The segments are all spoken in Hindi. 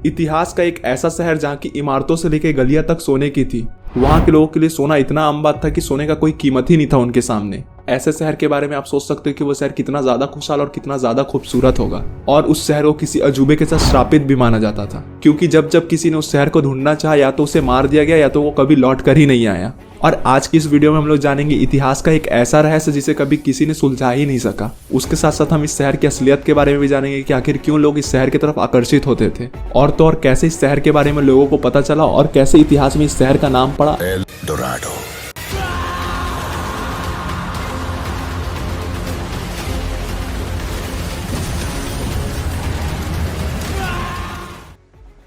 इतिहास का एक ऐसा शहर जहाँ की इमारतों से लेकर गलियां तक सोने की थी। वहाँ के लोगों के लिए सोना इतना आम बात था कि सोने का कोई कीमत ही नहीं था उनके सामने। ऐसे शहर के बारे में आप सोच सकते हो कि वो शहर कितना ज्यादा खुशहाल और कितना ज्यादा खूबसूरत होगा। और उस शहर को किसी अजूबे के साथ श्रापित भी माना जाता था, क्योंकि जब जब किसी ने उस शहर को ढूंढना चाहा या तो उसे मार दिया गया या तो वो कभी लौट कर ही नहीं आया। और आज की इस वीडियो में हम लोग जानेंगे इतिहास का एक ऐसा रहस्य जिसे कभी किसी ने सुलझा ही नहीं सका। उसके साथ साथ हम इस शहर की असलियत के बारे में भी जानेंगे कि आखिर क्यों लोग इस शहर की तरफ आकर्षित होते थे, और तो और कैसे इस शहर के बारे में लोगों को पता चला और कैसे इतिहास में इस शहर का नाम पड़ा एल डोराडो।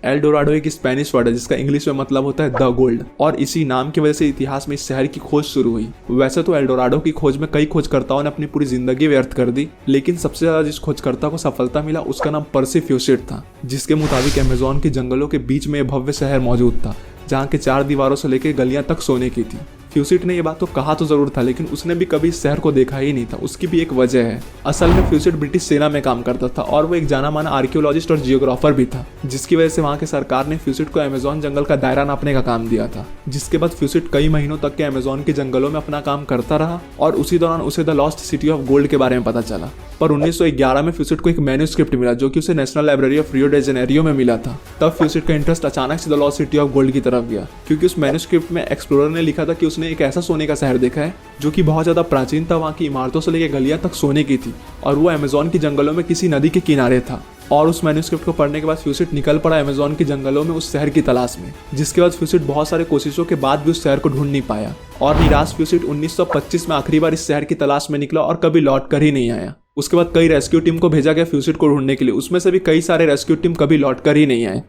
एल डोराडो एक स्पेनिश वर्ड है जिसका इंग्लिश में मतलब होता है द गोल्ड, और इसी नाम की वजह से इतिहास में इस शहर की खोज शुरू हुई। वैसे तो एल डोराडो की खोज में कई खोजकर्ताओं ने अपनी पूरी जिंदगी व्यर्थ कर दी, लेकिन सबसे ज्यादा जिस खोजकर्ता को सफलता मिला उसका नाम पर्सी फ्यूसिट था, जिसके मुताबिक अमेज़न के जंगलों के बीच में यह भव्य शहर मौजूद था जहाँ के 4 दीवारों से लेकर गलियां तक सोने की थी। फ्यूसिट ने यह बात तो कहा तो जरूर था, लेकिन उसने भी कभी इस शहर को देखा ही नहीं था। उसकी भी एक वजह है। असल में फ्यूसिट ब्रिटिश सेना में काम करता था और वो एक जाना माना आर्कियोलॉजिस्ट और जियोग्राफर भी था, जिसकी वजह से वहाँ के सरकार ने फ्यूसिट को अमेज़न जंगल का दायरा नापने का काम दिया था। जिसके बाद फ्यूसिट कई महीनों तक के अमेज़न के जंगलों में अपना काम करता रहा और उसी दौरान उसे the lost city of gold के बारे में पता चला। पर 1911 में फ्यूसिट को एक मैन्यूस्क्रिप्ट मिला जो कि उसे national library of Rio de Janeiro में मिला था। तब फ्यूसिट का इंटरेस्ट अचानक से the lost city of gold की तरफ गया, क्योंकि उस मैन्यूस्क्रिप्ट में एक्सप्लोरर ने लिखा था कि उसने एक ऐसा सोने का शहर देखा है जो कि बहुत ज्यादा प्राचीन था। वहाँ की इमारतों से लेकर गलियां तक सोने की थी और वो अमेज़न के जंगलों में किसी नदी के किनारे था। और उस मैन्यूस्क्रिप्ट को पढ़ने के बाद फ्यूसिट निकल पड़ा अमेज़न के जंगलों में उस शहर की तलाश में, जिसके बाद फ्यूसिट बहुत सारे कोशिशों के बाद भी उस शहर को ढूंढ नहीं पाया और निराश फ्यूसिट 1925 में आखिरी बार इस शहर की तलाश में निकला और कभी लौट कर ही नहीं आया। उसके बाद कई रेस्क्यू टीम को भेजा गया फ्यूसिट को ढूंढने के लिए, उसमें से भी कई सारे रेस्क्यू टीम कभी लौट कर ही नहीं आए।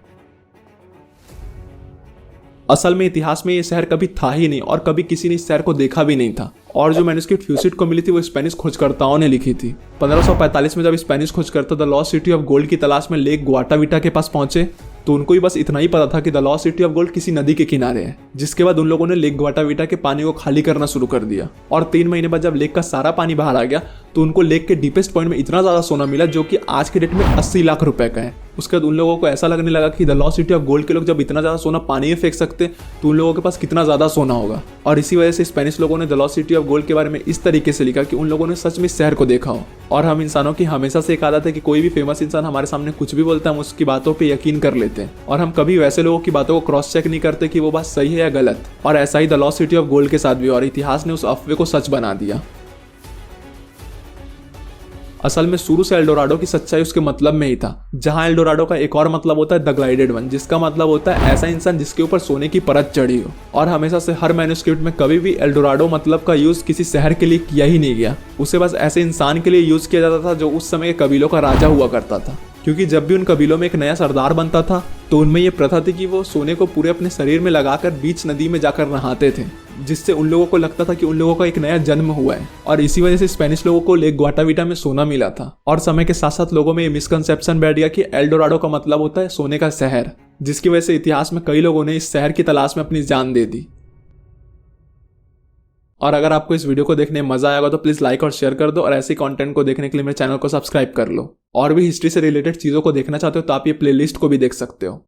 असल में इतिहास में ये शहर कभी था ही नहीं और कभी किसी ने इस शहर को देखा भी नहीं था। और जो मैन्यूस्क्रिप्ट फ्यूसिट को मिली थी वो स्पेनिश खोजकर्ताओं ने लिखी थी। 1545 में जब स्पेनिश खोजकर्ता the lost city of gold की तलाश में लेक ग्वाटाविटा के पास पहुंचे तो उनको ही बस इतना ही पता था कि the lost city of gold किसी नदी के किनारे है। जिसके बाद उन लोगों ने लेक ग्वाटाविटा के पानी को खाली करना शुरू कर दिया और 3 महीने बाद जब लेक का सारा पानी बाहर आ गया तो उनको लेक के डीपेस्ट पॉइंट में इतना ज्यादा सोना मिला जो कि आज के डेट में 80 लाख रुपए का है। उसके बाद उन लोगों को ऐसा लगने लगा कि the lost city of gold के लोग जब इतना ज्यादा सोना पानी में फेंक सकते तो उन लोगों के पास कितना ज्यादा सोना होगा। और इसी वजह से स्पेनिश लोगों ने the lost city of gold के बारे में इस तरीके से लिखा कि उन लोगों ने सच में इस शहर को देखा हो। और हम इंसानों की हमेशा से एक आदत है कि कोई भी फेमस इंसान हमारे सामने कुछ भी बोलता है हम उसकी बातों पे यकीन कर लेते हैं और हम कभी वैसे लोगों की बातों को क्रॉस चेक नहीं करते कि वो बात सही है या गलत। और ऐसा ही the lost city of gold के साथ भी, और इतिहास ने उस अफवाह को सच बना दिया। असल में शुरू से एल डोराडो की सच्चाई उसके मतलब में ही था। जहां एल डोराडो का एक और मतलब होता है द ग्लाइडेड वन, जिसका मतलब होता है ऐसा इंसान जिसके ऊपर सोने की परत चढ़ी हो। और हमेशा से हर मैन्यूस्क्रिप्ट में कभी भी एल डोराडो मतलब का यूज किसी शहर के लिए किया ही नहीं गया। उसे बस ऐसे इंसान के लिए यूज किया जाता था जो उस समय के कबीलों का राजा हुआ करता था, क्योंकि जब भी उन कबीलों में एक नया सरदार बनता था तो उनमें यह प्रथा थी कि वो सोने को पूरे अपने शरीर में लगाकर बीच नदी में जाकर नहाते थे, जिससे उन लोगों को लगता था कि उन लोगों का एक नया जन्म हुआ है। और इसी वजह से स्पेनिश लोगों को लेक ग्वाटाविटा में सोना मिला था। और समय के साथ साथ लोगों में ये मिसकंसेप्शन बैठ गया कि एल डोराडो का मतलब होता है सोने का शहर, जिसकी वजह से इतिहास में कई लोगों ने इस शहर की तलाश में अपनी जान दे दी। और अगर आपको इस वीडियो को देखने में मजा आएगा तो प्लीज लाइक और शेयर कर दो, और ऐसे कंटेंट को देखने के लिए मेरे चैनल को सब्सक्राइब कर लो। और भी हिस्ट्री से रिलेटेड चीजों को देखना चाहते हो तो आप ये प्लेलिस्ट को भी देख सकते हो।